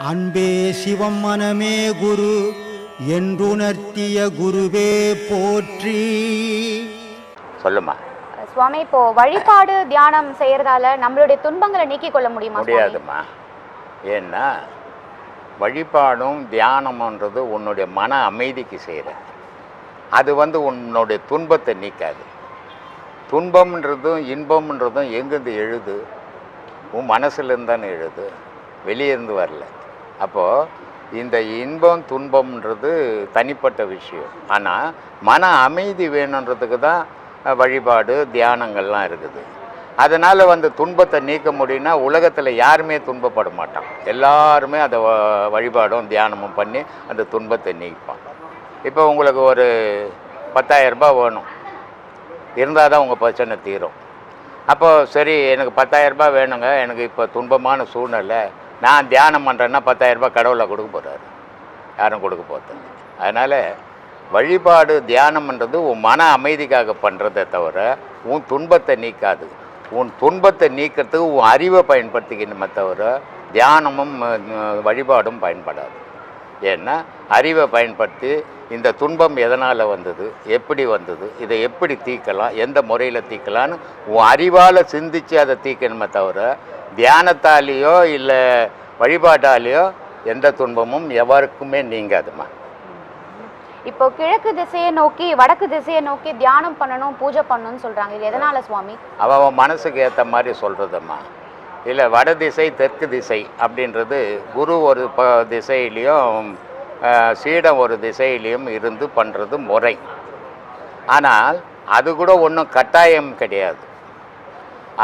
அன்பே சிவம் மனமே குரு என்றுணர்த்திய குருவே போற்றி. சொல்லுமா சுவாமி, இப்போ வழிபாடு தியானம் செய்யறதால நம்மளுடைய துன்பங்களை நீக்கிக் கொள்ள முடியுமா? முடியாதுமா. ஏன்னா வழிபாடும் தியானம்ன்றது உன்னுடைய மன அமைதிக்கு செய்கிற, அது உன்னுடைய துன்பத்தை நீக்காது. துன்பம்ன்றதும் இன்பம்ன்றதும் எங்கேருந்து எழுது? உன் மனசுலேருந்து தானே எழுது, வெளியேருந்து வரல. அப்போது இந்த இன்பம் துன்பம்ன்றது தனிப்பட்ட விஷயம். ஆனால் மன அமைதி வேணுன்றதுக்கு தான் வழிபாடு தியானங்கள்லாம் இருக்குது. அதனால் துன்பத்தை நீக்க முடியும்னா உலகத்தில் யாருமே துன்பப்பட மாட்டான். எல்லாருமே அதை வழிபாடும் தியானமும் பண்ணி அந்த துன்பத்தை நீப்பான். இப்போ உங்களுக்கு ஒரு 10,000 ரூபாய் வேணும், இருந்தால் தான் உங்கள் பிரச்சனை தீரும். அப்போது சரி, எனக்கு 10,000 ரூபாய் வேணுங்க, எனக்கு இப்போ துன்பமான சூழ்நிலை, நான் தியானம் பண்ணுறேன்னா 10,000 ரூபாய் கடவுளை கொடுக்க போகிறாரு? யாரும் கொடுக்க போகிறது. அதனால் வழிபாடு தியானம்ன்றது உன் மன அமைதிக்காக பண்ணுறதை தவிர உன் துன்பத்தை நீக்காது. உன் துன்பத்தை நீக்கிறதுக்கு உன் அறிவை பயன்படுத்திக்கணுமே தவிர தியானமும் வழிபாடும் பயன்படாது. ஏன்னா அறிவை பயன்படுத்தி இந்த துன்பம் எதனால் வந்தது, எப்படி வந்தது, இதை எப்படி தீர்க்கலாம், எந்த முறையில் தீர்க்கலான்னு உன் அறிவால் சிந்தித்து அதை தீர்க்கணுமே தவிர தியானத்தாலேயோ இல்லை வழிபாட்டாலேயோ எந்த துன்பமும் எவருக்குமே நீங்காதுமா. இப்போ கிழக்கு திசையை நோக்கி வடக்கு திசையை நோக்கி தியானம் பண்ணணும், பூஜை பண்ணணும்னு சொல்கிறாங்க. இது எதனால் சுவாமி? அவன் மனசுக்கு ஏற்ற மாதிரி சொல்கிறதம்மா. இல்லை வட திசை தெற்கு திசை அப்படின்றது குரு ஒரு திசையிலையும் சீடம் ஒரு திசையிலையும் இருந்து பண்ணுறது முறை. ஆனால் அது கூட ஒன்றும் கட்டாயம் கிடையாது.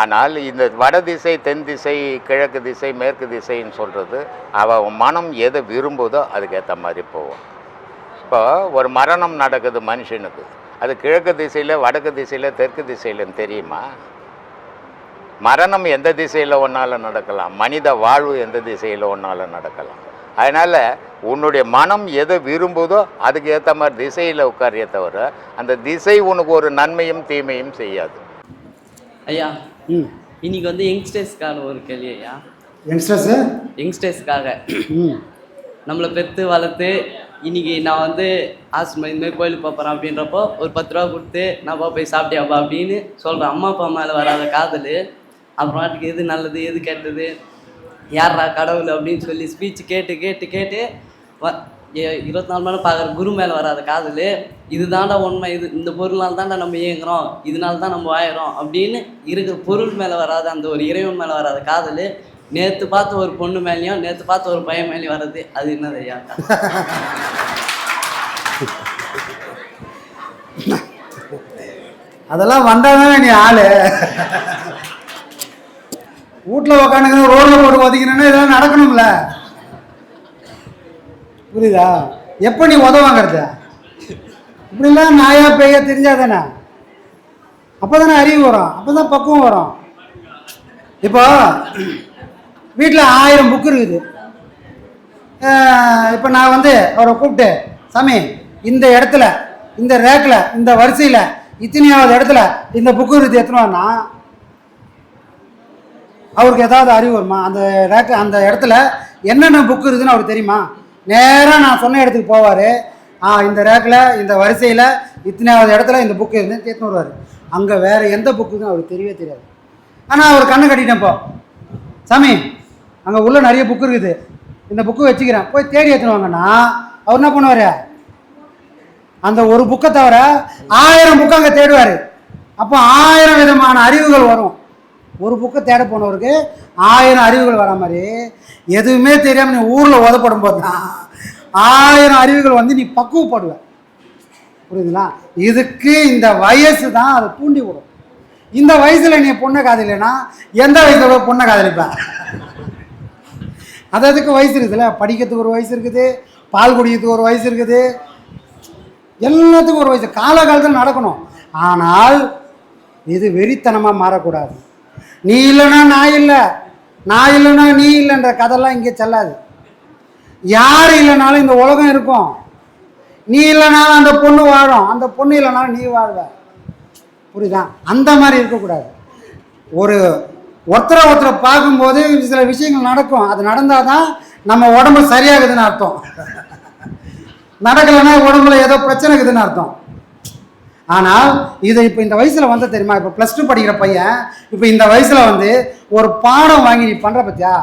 ஆனால் இந்த வட திசை தென் திசை கிழக்கு திசை மேற்கு திசைன்னு சொல்கிறது அவன் மனம் எதை விரும்புதோ அதுக்கேற்ற மாதிரி போவோம். இப்போ ஒரு மரணம் நடக்குது மனுஷனுக்கு, அது கிழக்கு திசையில் வடக்கு திசையில் தெற்கு திசையிலன்னு தெரியுமா? மரணம் எந்த திசையில் ஒன்றால் நடக்கலாம், மனித வாழ்வு எந்த திசையில் ஒன்றால் நடக்கலாம். அதனால் உன்னுடைய மனம் எதை விரும்புதோ அதுக்கு ஏற்ற மாதிரி திசையில் உட்காரிய தவிர அந்த திசை உனக்கு ஒரு நன்மையும் தீமையும் செய்யாது. ஐயா, இன்னைக்கு யங்ஸ்டர்ஸ்க்கான ஒரு கேள்வி ஐயா. யங்ஸ்டர்ஸ்க்காக நம்மளை பெற்று வளர்த்து இன்னைக்கு நான் ஆஸ்மா இந்தமாதிரி கோயிலுக்கு போகிறேன் அப்படின்றப்போ ஒரு 10 ரூபா கொடுத்து நான் போய் சாப்பிட்டியாப்பா அப்படின்னு சொல்கிறேன். அம்மா அப்பா மேலே வராத காதல், அப்புறமாட்டுக்கு எது நல்லது எது கெட்டது, யாரா கடவுள் அப்படின்னு சொல்லி ஸ்பீச் கேட்டு கேட்டு கேட்டு 24 மணி பார்க்குற குரு மேலே வராத காதல், இதுதான்டா உண்மை, இது இந்த பொருளால் தான்டா நம்ம இயங்குறோம், இதனால தான் நம்ம வாயிறோம் அப்படின்னு இருக்கிற பொருள் மேலே வராத அந்த ஒரு இறைவன் மேலே வராத காதல், நேற்று பார்த்த ஒரு பொண்ணு மேலேயும் நேற்று பார்த்த ஒரு பையன் மேலேயும் வர்றது, அது என்னது ஐயா? அதெல்லாம் வந்தாதானே நீ ஆளு. வீட்டில் உக்காந்துக்கணும், ரோடில் போட்டு ஒதுக்கணும்னா இதெல்லாம் நடக்கணும்ல, புரியுதா? எப்போ நீ உதவாங்கிறது? இப்படிலாம் நாயா பேய தெரிஞ்சாதானே, அப்போ தானே அறிவு வரும், அப்போ தான் பக்குவம் வரும். இப்போ வீட்டில் 1000 புக்கு இருக்குது. இப்போ நான் அவரை கூப்பிட்டு, சாமி இந்த இடத்துல இந்த ரேக்கில் இந்த வரிசையில் இத்தனையாவது இடத்துல இந்த புக்கு இருக்குது எத்தனைவான்னா அவருக்கு ஏதாவது அறிவு வருமா? அந்த ரேக்கு அந்த இடத்துல என்னென்ன புக்கு இருக்குதுன்னு அவருக்கு தெரியுமா? நேராக நான் சொன்ன இடத்துக்கு போவார். இந்த ரேக்கில் இந்த வரிசையில் இத்தனையாவது இடத்துல இந்த புக்கு இருந்து எடுத்துன்னு வருவார். அங்கே வேறு எந்த புக்குன்னு அவருக்கு தெரியவே தெரியாது. ஆனால் அவர் கண்ணை கட்டிட்டேன்ப்போ, சாமி அங்கே உள்ள நிறைய புக்கு இருக்குது, இந்த புக்கு வச்சுக்கிறேன், போய் தேடி எடுத்துன்னு வாங்கன்னா அவர் என்ன பண்ணுவார்? அந்த ஒரு புக்கை தவிர 1000 புக்கு அங்கே தேடுவார். அப்போ 1000 விதமான அறிவுகள் வரும். ஒரு புக்கை தேட போனவருக்கு 1000 அறிவுகள் வர மாதிரி எதுவுமே தெரியாமல் நீ ஊரில் உதப்படும் போது தான் 1000 அறிவுகள் நீ பக்குவப்படுவ. புரியுதுங்களா? இதுக்கு இந்த வயசு தான் அதை தூண்டி விடும். இந்த வயசில் நீ பொண்ணை காதலினா எந்த வயசில் பொண்ணை காதலிப்ப? அதுக்கு வயசு இருக்குதுல்ல, படிக்கிறதுக்கு ஒரு வயசு இருக்குது, பால் குடிக்கிறதுக்கு ஒரு வயசு இருக்குது, எல்லாத்துக்கும் ஒரு வயசு, காலகாலத்தில் நடக்கணும். ஆனால் இது வெறித்தனமாக மாறக்கூடாது. நீ இல்லைன்னா நான் இல்லை, நான் இல்லைன்னா நீ இல்லைன்ற கதையெல்லாம் இங்கே செல்லாது. யார் இல்லைனாலும் இந்த உலகம் இருக்கும். நீ இல்லைனாலும் அந்த பொண்ணு வாழும், அந்த பொண்ணு இல்லைனாலும் நீ வாழ்வ. புரியுதா? அந்த மாதிரி இருக்கக்கூடாது. ஒருத்தரை பார்க்கும்போது சில விஷயங்கள் நடக்கும். அது நடந்தால் தான் நம்ம உடம்பு சரியாகுதுன்னு அர்த்தம். நடக்கலைன்னா உடம்புல ஏதோ பிரச்சனை இருக்குதுன்னு அர்த்தம். ஆனால் இதை இப்போ இந்த வயசில் வந்து தெரியுமா, இப்போ +2 படிக்கிற பையன் இப்போ இந்த வயசில் வந்து ஒரு பாடம் வாங்கி நீ பண்ணுற பற்றியா,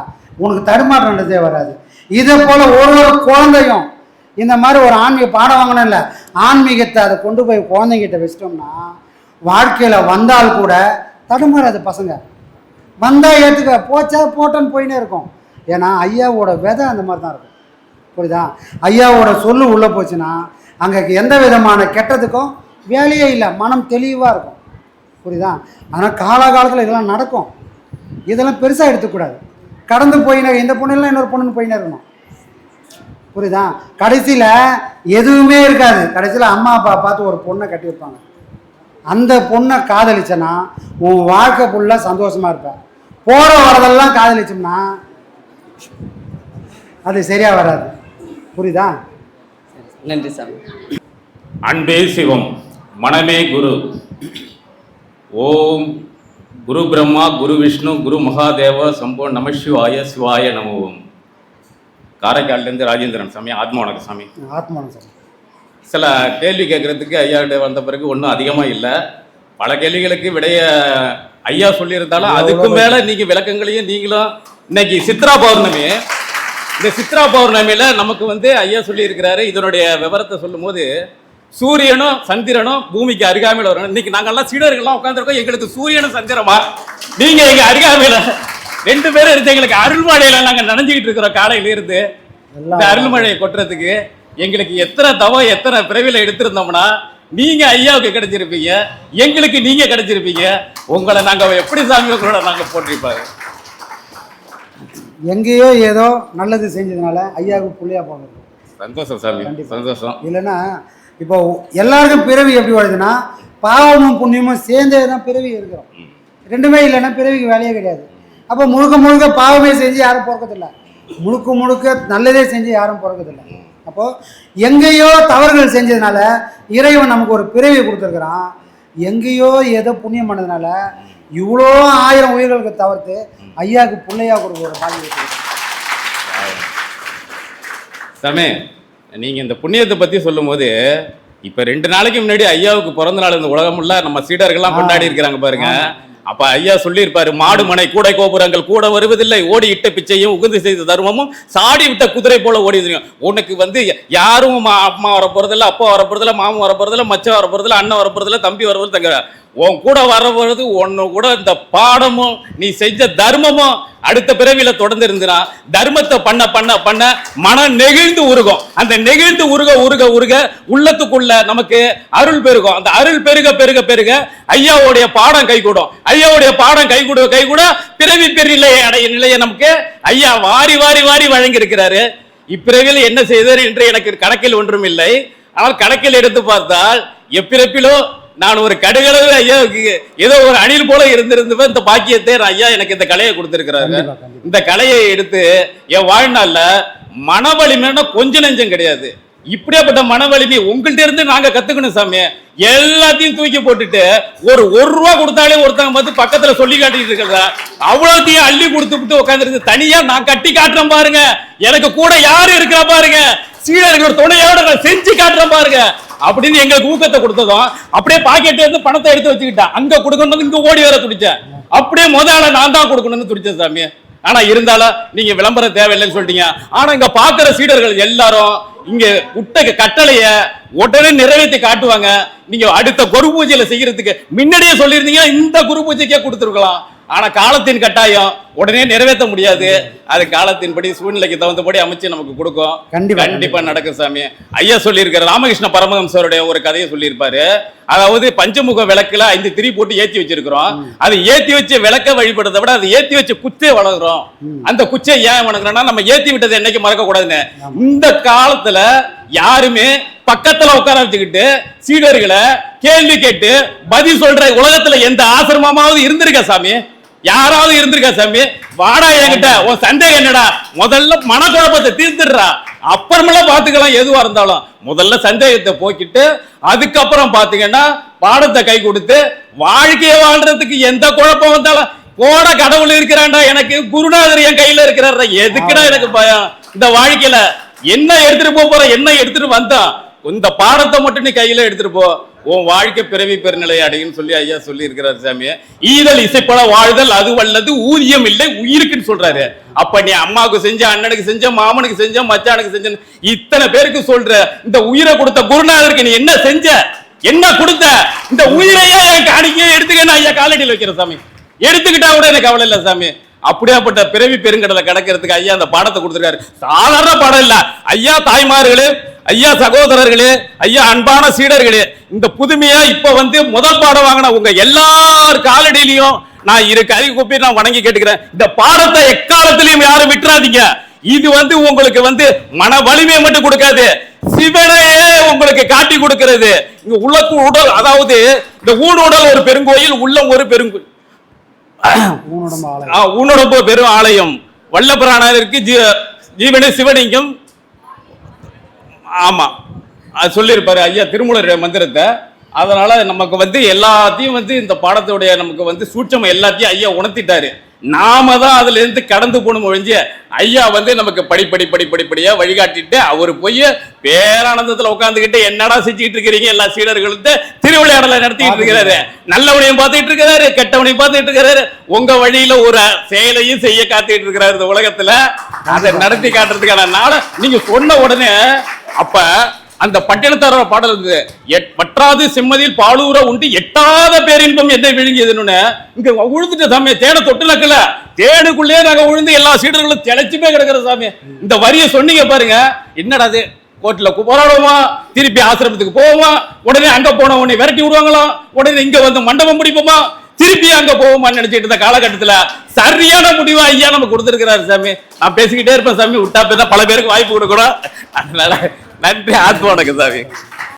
உனக்கு தடுமாற்றன்றதே வராது. இதே போல் ஒரு குழந்தையும் இந்த மாதிரி ஒரு ஆன்மீக பாடம் வாங்கணும் இல்லை, ஆன்மீகத்தை அதை கொண்டு போய் குழந்தைங்கிட்ட வச்சிட்டோம்னா வாழ்க்கையில் வந்தால் கூட தடுமாறாது. பசங்க வந்தால் ஏற்றுக்க, போச்சா போட்டோன்னு போயினே இருக்கும். ஏன்னா ஐயாவோட விதை அந்த மாதிரி தான் இருக்கும். புரியுதா? ஐயாவோட சொல்லு உள்ளே போச்சுன்னா அங்கே எந்த விதமான கெட்டதுக்கும் வேலையே இல்லை, மனம் தெளிவாக இருக்கும். புரியுதா? ஆனால் காலகாலத்தில் இதெல்லாம் நடக்கும். இதெல்லாம் பெருசாக எடுத்துக்கூடாது. கடந்து போயினே இந்த பொண்ணுலாம் இன்னொரு பொண்ணுன்னு போயினே இருக்கணும். புரியுதா? கடைசியில் எதுவுமே இருக்காது. கடைசியில் அம்மா அப்பா பார்த்து ஒரு பொண்ணை கட்டி வைப்பாங்க. அந்த பொண்ணை காதலிச்சனா உன் வாழ்க்கை ஃபுல்லாக சந்தோஷமாக இருப்ப. போகிற வரதெல்லாம் காதலிச்சோம்னா அது சரியாக வராது. புரியுதா? நன்றி சாமி. அன்பே சிவம், மனமே குரு. ஓம் குரு பிரம்மா குரு விஷ்ணு குரு மகாதேவ சம்போ நம சிவாய சிவாய நமோம். காரைக்கால்லேருந்து ராஜேந்திரன் சாமி. ஆத்மா வணக்கம் சாமி. ஆத்மா சார். சில கேள்வி கேட்குறதுக்கு ஐயாக்கிட்ட வந்த பிறகு ஒன்றும் அதிகமாக இல்லை. பல கேள்விகளுக்கு விடைய ஐயா சொல்லியிருந்தாலும் அதுக்கு மேலே நீங்கள் விளக்கங்களையும் நீங்களும் இன்னைக்கு சித்ரா பௌர்ணமி, இந்த சித்ரா பௌர்ணமியில் நமக்கு வந்து ஐயா சொல்லியிருக்கிறாரு. இதனுடைய விவரத்தை சொல்லும் போது சூரியனும் சந்திரனும் பூமிக்கு அருகாமையில் வரணும். இன்னைக்கு நாங்கள்லாம் சீடர்கள்லாம் உட்காந்துருக்கோம், எங்களுக்கு சூரியனும் சந்திரமா, நீங்க எங்க அருகாமையில 2 பேரும் இருந்து எங்களுக்கு அருள்மழையில நாங்க நனைஞ்சுக்கிட்டு இருக்கிறோம். காலையில இருந்து இந்த அருள்மழையை கொட்டுறதுக்கு எங்களுக்கு எத்தனை தவம் எத்தனை பிறவில எடுத்திருந்தோம்னா நீங்க ஐயாவுக்கு கிடைச்சிருப்பீங்க, எங்களுக்கு நீங்க கிடைச்சிருப்பீங்க. உங்களை நாங்க எப்படி சாமி உங்களோட நாங்க போட்டிருப்பாரு. எங்கேயோ ஏதோ நல்லது செஞ்சதுனால ஐயாவுக்கு புள்ளியா போகிறது. சந்தோஷம் சாமி, சந்தோஷம். இல்லைன்னா இப்போ எல்லாருக்கும் பிறவி எப்படி வருதுன்னா பாவமும் புண்ணியமும் சேர்ந்தே தான் பிறவி இருக்கிறோம். 2மே இல்லைன்னா பிறவிக்கு வேலையே கிடையாது. அப்போ முழுக்க முழுக்க பாவமே செஞ்சு யாரும் பிறக்கதில்லை, முழுக்க முழுக்க நல்லதே செஞ்சு யாரும் பிறக்கதில்லை. அப்போது எங்கேயோ தவறுகள் செஞ்சதுனால இறைவன் நமக்கு ஒரு பிறவியை கொடுத்துருக்குறான். எங்கேயோ ஏதோ புண்ணியம் பண்ணதுனால இவ்வளோ 1000 உயிர்களுக்கு தவிர்த்து ஐயாவுக்கு பிள்ளையா கொடுக்குற மாதிரி. சாமி, நீங்க இந்த புண்ணியத்தை பத்தி சொல்லும் போது இப்ப 2 நாளைக்கு முன்னாடி ஐயாவுக்கு பிறந்த நாள் இந்த உலகம் உள்ள நம்ம சீடர்கள்லாம் கொண்டாடி இருக்கிறாங்க பாருங்க. அப்ப ஐயா சொல்லியிருப்பாரு, மாடு மனை கூடை கோபுரங்கள் கூட வருவதில்லை, ஓடி இட்ட பிச்சையும் உகுந்து செய்த தர்மமும் சாடி விட்ட குதிரை போல ஓடி தெரியும். உனக்கு வந்து யாரும் அம்மா வர போறதில்ல, அப்பா வர போறதில்ல, மாமன் வர போறதில்ல, மச்சம் வர போறதில்ல, அண்ணன் வர போறதில்ல, தம்பி வர போறது தங்க உன் கூட வரப்போறது ஒன்னு கூட இந்த பாடமும் நீ செஞ்ச தர்மமும் அடுத்த பிறவில தொடர்ந்து இருந்துனா தர்மத்தை பண்ண பண்ண பண்ண மனம் நெகிழ்ந்து உருகும். அந்த நெகிழ்ந்து உருக உருக உருக உள்ளத்துக்குள்ள நமக்கு அருள் பெருகும். அந்த அருள் பெருக பெருக பெருக ஐயாவுடைய பாடம் கைகூடும். ஐயாவுடைய பாடம் கைகூட பிறவி பெரிய அடைய நிலையை நமக்கு ஐயா வாரி வாரி வாரி வழங்கி இருக்கிறாரு. இப்பிறவில என்ன செய்தார் என்று எனக்கு கணக்கில் ஒன்றும் இல்லை. ஆனால் கணக்கில் எடுத்து பார்த்தால் எப்பிறப்பிலோ நான் ஒரு கடுகளவு ஐயாவுக்கு ஏதோ ஒரு அணில் போல இருந்திருந்தவ இந்த பாக்கியத்தை ஐயா எனக்கு இந்த கலையை கொடுத்திருக்கிறாரு. இந்த கலையை எடுத்து என் வாழ்நாள்ல மன வலிமைன்னா கொஞ்சம் நெஞ்சம் கிடையாது. இப்படியாப்பட்ட மன வலிமை உங்கள்கிட்ட இருந்து நாங்க கத்துக்கணும் சாமி. எல்லாத்தையும் தூக்கி போட்டுட்டு ஒரு ரூபா கொடுத்தாலே ஒருத்தங்க பார்த்து பக்கத்துல சொல்லி காட்டிட்டு இருக்கிறதா அவ்வளோத்தையும் அள்ளி கொடுத்துட்டு உட்காந்துருக்கு. தனியா நான் கட்டி காட்டுறேன் பாருங்க, எனக்கு கூட யாரு இருக்கிறா பாருங்க, சீடர்களோட துணையோட நான் செஞ்சு காட்டுறேன் பாருங்க அப்படின்னு எங்களுக்கு ஊக்கத்தை கொடுத்ததும் அப்படியே பாக்கெட் இருந்து பணத்தை எடுத்து வச்சுக்கிட்டேன். அங்க கொடுக்கணும் இங்க ஓடி வர துடிச்சேன். அப்படியே முதல்ல நான் தான் கொடுக்கணும்னு துடிச்சேன் சாமி. ஆனா இருந்தாலும் நீங்க விளம்பரம் தேவையில்லைன்னு சொல்லிட்டீங்க. ஆனா இங்க பாக்குற சீடர்கள் எல்லாரும் இங்க விட்ட கட்டளைய உடனே நிறைவேற்றி காட்டுவாங்க. நீங்க அடுத்த குரு பூஜையில செய்யறதுக்கு முன்னாடியே சொல்லியிருந்தீங்கன்னா இந்த குரு பூஜைக்கே கொடுத்துருக்கலாம். ஆனா காலத்தின் கட்டாயம் உடனே நிறைவேற்ற முடியாது. அது காலத்தின்படி சூழ்நிலைக்கு தகுந்தபடி அமைச்சு நமக்கு கொடுக்கும். கண்டிப்பா நடக்கும் சாமி. ஐயா சொல்லியிருக்கிற ராமகிருஷ்ண பரமஹம்சருடைய ஒரு கதையை சொல்லியிருப்பாரு. அதாவது பஞ்சமுக விளக்குல 5 திரி போட்டு ஏத்தி வச்சிருக்கிறோம். அது ஏத்தி வச்சு விளக்க வழிபடுறதை விட அது ஏத்தி வச்சு குச்சை வளர்க்குறோம். அந்த குச்சை ஏன் வளர்க்குறோம்னா நம்ம ஏத்தி விட்டதை என்னைக்கு மறக்க கூடாதுன்னு. இந்த காலத்துல யாருமே பக்கத்துல உட்கார வச்சுக்கிட்டு சீடர்களை கேள்வி கேட்டு பதில் சொல்ற உலகத்துல எந்த ஆசிரமமாவது இருந்திருக்கா சாமி? யாராவது இருந்திருக்கா சாமி? வாடா என்கிட்ட உன் சந்தேகம் என்னடா, முதல்ல மனக்குழப்பத்தை தீர்த்துடுறா, அப்புறமெல்லாம் பாத்துக்கலாம். எதுவா இருந்தாலும் முதல்ல சந்தேகத்தை போக்கிட்டு அதுக்கப்புறம் பாத்தீங்கன்னா பாடத்தை கை கொடுத்து வாழ்க்கையை வாழ்றதுக்கு எந்த குழப்பம் வந்தாலும் கோட கடவுள் இருக்கிறான்டா, எனக்கு குருநாதர் என் கையில இருக்கிறாரா, எதுக்குடா எனக்கு பயம்? இந்த வாழ்க்கையில என்ன எடுத்துட்டு போற, என்ன எடுத்துட்டு வந்தா, இந்த பாடத்தை மட்டும் நீ கையில எடுத்துட்டு போ, உன் வாழ்க்கை பிறவி பெருநிலை அடையும் சொல்லி ஐயா சொல்லி இருக்கிறார் சாமி. ஈதல் இசைப்பட வாழ்தல் அது வல்லது, ஊதியம் இல்லை உயிருக்குன்னு சொல்றாரு. அப்ப நீ அம்மாவுக்கு செஞ்ச, அண்ணனுக்கு செஞ்ச, மாமனுக்கு செஞ்ச, மச்சானுக்கு செஞ்ச, இத்தனை பேருக்கு சொல்ற, இந்த உயிரை கொடுத்த குருநாதருக்கு நீ என்ன செஞ்ச, என்ன கொடுத்த? இந்த உயிரையே என் காணிக்கையே எடுத்துக்க ஐயா காலடியில் வைக்கிறேன் சாமி. எடுத்துக்கிட்டா கூட எனக்கு கவலை இல்லை சாமி. அப்படியாப்பட்ட பிறவி பெருங்கடலை கடக்கிறதுக்கு ஐயா அந்த பாடத்தை கொடுத்திருக்காரு. சாதாரண பாடம் இல்ல ஐயா. தாய்மார்களே, ஐயா சகோதரர்களே, ஐயா அன்பான சீடர்களே, இந்த புதுமையா இப்ப முதல் பாடம் வாங்கின உங்க எல்லார் காலடியிலையும் நான் இரு கை கூப்பி நான் வணங்கி கேட்டுக்கிறேன். இந்த பாடத்தை எக்காலத்திலையும் யாரும் விட்டுறாதீங்க. இது உங்களுக்கு மன வலிமையை மட்டும் கொடுக்காது, சிவனையே உங்களுக்கு காட்டி கொடுக்கிறது. இங்க உள்ளக்கு உடல், அதாவது இந்த ஊனுடல் ஒரு பெருங்கோயில், உள்ளம் ஒரு பெருங்கோயில், ஊனுடம்பு பெரும் ஆலயம். வல்லபிராணருக்கு ஜீவனே சிவலிங்கம். ஆமா, அது சொல்லியிருப்பாரு ஐயா திருமூலர் மந்திரத்தை. அதனால நமக்கு எல்லாத்தையும் இந்த பாடத்துடைய நமக்கு சூட்சம் எல்லாத்தையும் ஐயா உணர்த்திட்டாரு. நாம தான் அதுல இருந்து கடந்து போகணும் ஒழிஞ்சு ஐயா நமக்கு படிப்படியா வழிகாட்டிட்டு அவரு போய் பேரானந்தத்துல உட்காந்துக்கிட்டு என்னடா செஞ்சுட்டு இருக்கிறீங்க எல்லா சீடர்களுக்கு திருவிளையாடலை நடத்திட்டு இருக்கிறாரு. நல்லவனையும் பார்த்துட்டு இருக்கிறாரு, கெட்டவனையும் பார்த்துட்டு இருக்கிறாரு. உங்க வழியில ஒரு செயலையும் செய்ய காத்துட்டு இருக்கிறாரு இந்த உலகத்துல. அதை நடத்தி காட்டுறதுக்கான நாள நீங்க சொன்ன உடனே அப்ப அந்த பட்டினத்தாரோட பாடல் பற்றாது செம்மதியில் பாலூர உண்டு எட்டாத பேரின்பம் என்ன விழுங்கியதுன்னு இங்க உழுந்துட்ட சாமி. தேனை தொட்டு நக்கல, தேனுக்குள்ளே நாங்க உழுந்து எல்லா சீடர்களும் திளைச்சுமே கிடக்கிற சாமி. இந்த வரியை சொன்னீங்க பாருங்க, என்னடா அது கோர்ட்ல போராடுவோமா, திருப்பி ஆசிரமத்துக்கு போவோமா, உடனே அங்க போன உடனே விரட்டி விடுவாங்களாம், உடனே இங்க மண்டபம் முடிப்போமா, திருப்பி அங்க போவோமான்னு நினைச்சிட்டு இருந்த காலகட்டத்துல சரியான முடிவா ஐயா நம்ம கொடுத்திருக்கிறாரு சாமி. நான் பேசிக்கிட்டே இருப்பேன் சாமி, விட்டா பேச பல பேருக்கு வாய்ப்பு கொடுக்கணும். அதனால நன்றி, ஆத்மா வணக்கம் சாமி.